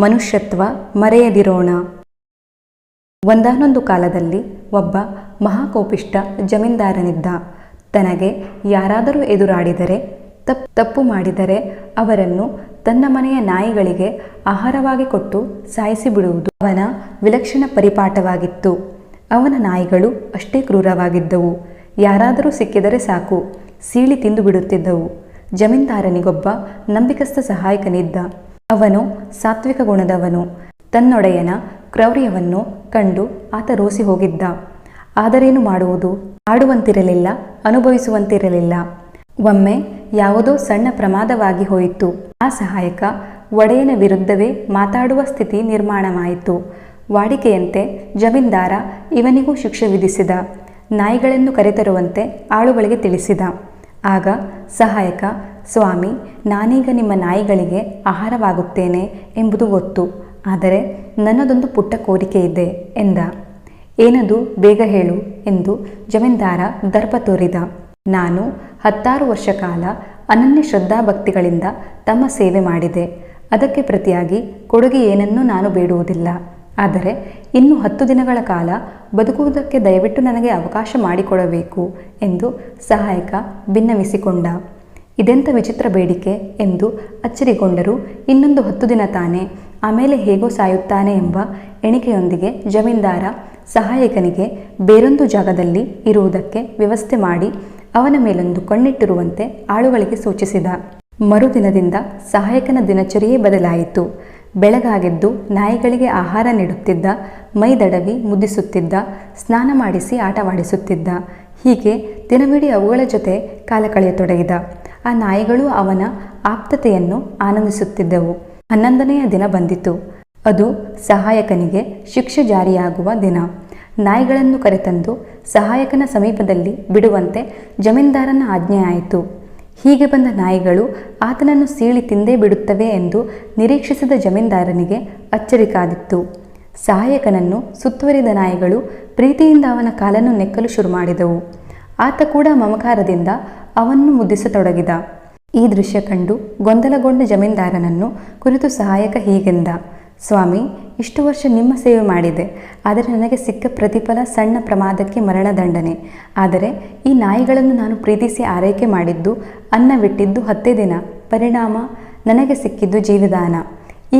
ಮನುಷ್ಯತ್ವ ಮರೆಯದಿರೋಣ. ಒಂದಾನೊಂದು ಕಾಲದಲ್ಲಿ ಒಬ್ಬ ಮಹಾಕೋಪಿಷ್ಠ ಜಮೀನ್ದಾರನಿದ್ದ. ತನಗೆ ಯಾರಾದರೂ ಎದುರಾಡಿದರೆ, ತಪ್ಪು ಮಾಡಿದರೆ ಅವರನ್ನು ತನ್ನ ಮನೆಯ ನಾಯಿಗಳಿಗೆ ಆಹಾರವಾಗಿ ಕೊಟ್ಟು ಸಾಯಿಸಿಬಿಡುವುದು ಅವನ ವಿಲಕ್ಷಣ ಪರಿಪಾಠವಾಗಿತ್ತು. ಅವನ ನಾಯಿಗಳು ಅಷ್ಟೇ ಕ್ರೂರವಾಗಿದ್ದವು. ಯಾರಾದರೂ ಸಿಕ್ಕಿದರೆ ಸಾಕು, ಸೀಳಿ ತಿಂದು ಬಿಡುತ್ತಿದ್ದವು. ಜಮೀನ್ದಾರನಿಗೊಬ್ಬ ನಂಬಿಕಸ್ಥ ಸಹಾಯಕನಿದ್ದ. ಅವನು ಸಾತ್ವಿಕ ಗುಣದವನು. ತನ್ನೊಡೆಯನ ಕ್ರೌರ್ಯವನ್ನು ಕಂಡು ಆತ ರೋಸಿ ಹೋಗಿದ್ದ. ಆದರೇನು ಮಾಡುವುದು? ಆಡುವಂತಿರಲಿಲ್ಲ, ಅನುಭವಿಸುವಂತಿರಲಿಲ್ಲ. ಒಮ್ಮೆ ಯಾವುದೋ ಸಣ್ಣ ಪ್ರಮಾದವಾಗಿ ಹೋಯಿತು. ಆ ಸಹಾಯಕ ಒಡೆಯನ ವಿರುದ್ಧವೇ ಮಾತಾಡುವ ಸ್ಥಿತಿ ನಿರ್ಮಾಣವಾಯಿತು. ವಾಡಿಕೆಯಂತೆ ಜಮೀನ್ದಾರ ಇವನಿಗೂ ಶಿಕ್ಷೆ ವಿಧಿಸಿದ. ನಾಯಿಗಳನ್ನು ಕರೆತರುವಂತೆ ಆಳುಗಳಿಗೆ ತಿಳಿಸಿದ. ಆಗ ಸಹಾಯಕ, ಸ್ವಾಮಿ, ನಾನೀಗ ನಿಮ್ಮ ನಾಯಿಗಳಿಗೆ ಆಹಾರವಾಗುತ್ತೇನೆ ಎಂಬುದು ಗೊತ್ತು. ಆದರೆ ನನ್ನದೊಂದು ಪುಟ್ಟ ಕೋರಿಕೆ ಇದೆ ಎಂದ. ಏನದು? ಬೇಗ ಹೇಳು ಎಂದು ಜಮೀನ್ದಾರ ದರ್ಪ ತೋರಿದ. ನಾನು 16 ವರ್ಷ ಕಾಲ ಅನನ್ಯ ಶ್ರದ್ಧಾಭಕ್ತಿಗಳಿಂದ ತಮ್ಮ ಸೇವೆ ಮಾಡಿದೆ. ಅದಕ್ಕೆ ಪ್ರತಿಯಾಗಿ ಕೊಡುಗೆ ಏನನ್ನೂ ನಾನು ಬೇಡುವುದಿಲ್ಲ. ಆದರೆ ಇನ್ನು 10 ದಿನಗಳ ಕಾಲ ಬದುಕುವುದಕ್ಕೆ ದಯವಿಟ್ಟು ನನಗೆ ಅವಕಾಶ ಮಾಡಿಕೊಡಬೇಕು ಎಂದು ಸಹಾಯಕ ಭಿನ್ನವಿಸಿಕೊಂಡ. ಇದೆಂಥ ವಿಚಿತ್ರ ಬೇಡಿಕೆ ಎಂದು ಅಚ್ಚರಿಗೊಂಡರೂ ಇನ್ನೊಂದು 10 ದಿನ ತಾನೇ, ಆಮೇಲೆ ಹೇಗೋ ಸಾಯುತ್ತಾನೆ ಎಂಬ ಎಣಿಕೆಯೊಂದಿಗೆ ಜಮೀನ್ದಾರ ಸಹಾಯಕನಿಗೆ ಬೇರೊಂದು ಜಾಗದಲ್ಲಿ ಇರುವುದಕ್ಕೆ ವ್ಯವಸ್ಥೆ ಮಾಡಿ ಅವನ ಮೇಲೊಂದು ಕಣ್ಣಿಟ್ಟಿರುವಂತೆ ಆಳುಗಳಿಗೆ ಸೂಚಿಸಿದ. ಮರುದಿನದಿಂದ ಸಹಾಯಕನ ದಿನಚರಿಯೇ ಬದಲಾಯಿತು. ಬೆಳಗಾಗೆದ್ದು ನಾಯಿಗಳಿಗೆ ಆಹಾರ ನೀಡುತ್ತಿದ್ದ, ಮೈದಡವಿ ಮುದ್ದಿಸುತ್ತಿದ್ದ, ಸ್ನಾನ ಮಾಡಿಸಿ ಆಟವಾಡಿಸುತ್ತಿದ್ದ. ಹೀಗೆ ದಿನವಿಡೀ ಅವುಗಳ ಜೊತೆ ಕಾಲ ಕಳೆಯತೊಡಗಿದ. ಆ ನಾಯಿಗಳು ಅವನ ಆಪ್ತತೆಯನ್ನು ಆನಂದಿಸುತ್ತಿದ್ದವು. 11ನೆಯ ದಿನ ಬಂದಿತು. ಅದು ಸಹಾಯಕನಿಗೆ ಶಿಕ್ಷೆ ಜಾರಿಯಾಗುವ ದಿನ. ನಾಯಿಗಳನ್ನು ಕರೆತಂದು ಸಹಾಯಕನ ಸಮೀಪದಲ್ಲಿ ಬಿಡುವಂತೆ ಜಮೀನ್ದಾರನ ಆಜ್ಞೆ ಆಯಿತು. ಹೀಗೆ ಬಂದ ನಾಯಿಗಳು ಆತನನ್ನು ಸೀಳಿ ತಿಂದೇ ಬಿಡುತ್ತವೆ ಎಂದು ನಿರೀಕ್ಷಿಸಿದ ಜಮೀನ್ದಾರನಿಗೆ ಅಚ್ಚರಿ ಕಾದಿತ್ತು. ಸಹಾಯಕನನ್ನು ಸುತ್ತುವರಿದ ನಾಯಿಗಳು ಪ್ರೀತಿಯಿಂದ ಅವನ ಕಾಲನ್ನು ನೆಕ್ಕಲು ಶುರು ಮಾಡಿದವು. ಆತ ಕೂಡ ಮಮಕಾರದಿಂದ ಅವನ್ನು ಮುದ್ದಿಸತೊಡಗಿದ. ಈ ದೃಶ್ಯ ಕಂಡು ಗೊಂದಲಗೊಂಡ ಜಮೀನ್ದಾರನನ್ನು ಕುರಿತು ಸಹಾಯಕ ಹೀಗೆಂದ. ಸ್ವಾಮಿ, ಇಷ್ಟು ವರ್ಷ ನಿಮ್ಮ ಸೇವೆ ಮಾಡಿದೆ. ಆದರೆ ನನಗೆ ಸಿಕ್ಕ ಪ್ರತಿಫಲ ಸಣ್ಣ ಪ್ರಮಾದಕ್ಕೆ ಮರಣದಂಡನೆ. ಆದರೆ ಈ ನಾಯಿಗಳನ್ನು ನಾನು ಪ್ರೀತಿಸಿ ಆರೈಕೆ ಮಾಡಿದ್ದು, ಅನ್ನವಿಟ್ಟಿದ್ದು 10 ದಿನ. ಪರಿಣಾಮ ನನಗೆ ಸಿಕ್ಕಿದ್ದು ಜೀವದಾನ.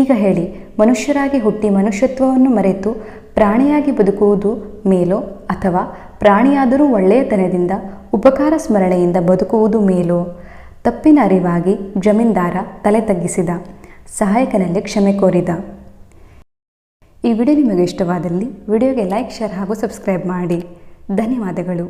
ಈಗ ಹೇಳಿ, ಮನುಷ್ಯರಾಗಿ ಹುಟ್ಟಿ ಮನುಷ್ಯತ್ವವನ್ನು ಮರೆತು ಪ್ರಾಣಿಯಾಗಿ ಬದುಕುವುದು ಮೇಲೋ, ಅಥವಾ ಪ್ರಾಣಿಯಾದರೂ ಒಳ್ಳೆಯತನದಿಂದ ಉಪಕಾರ ಸ್ಮರಣೆಯಿಂದ ಬದುಕುವುದು ಮೇಲೋ? ತಪ್ಪಿನ ಅರಿವಾಗಿ ಜಮೀನ್ದಾರ ತಲೆ ತಗ್ಗಿಸಿದ. ಸಹಾಯಕನಲ್ಲಿ ಕ್ಷಮೆ ಕೋರಿದ. ಈ ವಿಡಿಯೋ ನಿಮಗೆ ಇಷ್ಟವಾದಲ್ಲಿ ವಿಡಿಯೋಗೆ ಲೈಕ್, ಶೇರ್ ಹಾಗೂ ಸಬ್ಸ್ಕ್ರೈಬ್ ಮಾಡಿ. ಧನ್ಯವಾದಗಳು.